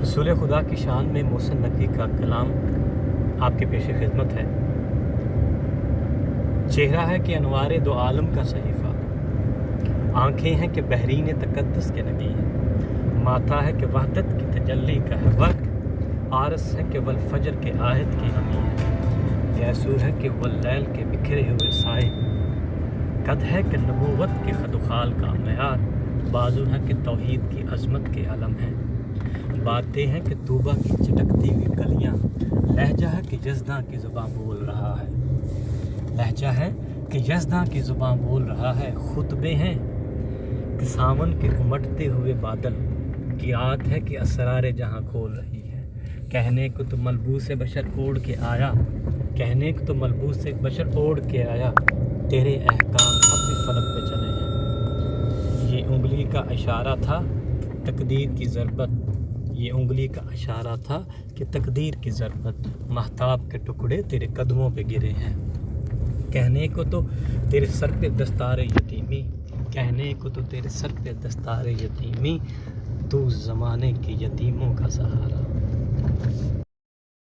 रसूल खुदा की शान में मोहसिन नकवी का कलाम आपके पेश खिदमत है। चेहरा है कि अनवार दो आलम का सहीफ़ा, आंखें हैं कि बहरीन तकद्दुस के नबी हैं, माथा है कि वहदत की तजल्ली का है वक्त, आरस है कि वल फजर के आहद की हमी है, यसूर है कि वल्लैल के बिखरे हुए साए, कद है कि नबूवत के खदुखाल का मयार, बाजू है कि तौहीद की अज़मत के अलम है, बातें हैं कि तूबा की चटकती हुई गलियां, लहजा है कि यज़दां की ज़ुबान बोल रहा है, लहजा है कि यज़दां की ज़ुबान बोल रहा है, खुतबे हैं कि सावन के उमड़ते हुए बादल, क़िरात है कि असरार जहां खोल रही है, कहने को तो मलबूस बशर ओढ़ के आया, कहने को तो मलबूस बशर ओढ़ के आया, तेरे अहकाम अब भी फलक पे चले हैं। ये उंगली का इशारा था तकदीर की ज़रबत, ये उंगली का इशारा था कि तकदीर की ज़रबत, महताब के टुकड़े तेरे कदमों पे गिरे हैं, कहने को तो तेरे सर पे दस्तार यतीमी, कहने को तो तेरे सर पे दस्तार यतीमी, तू ज़माने के यतीमों का सहारा।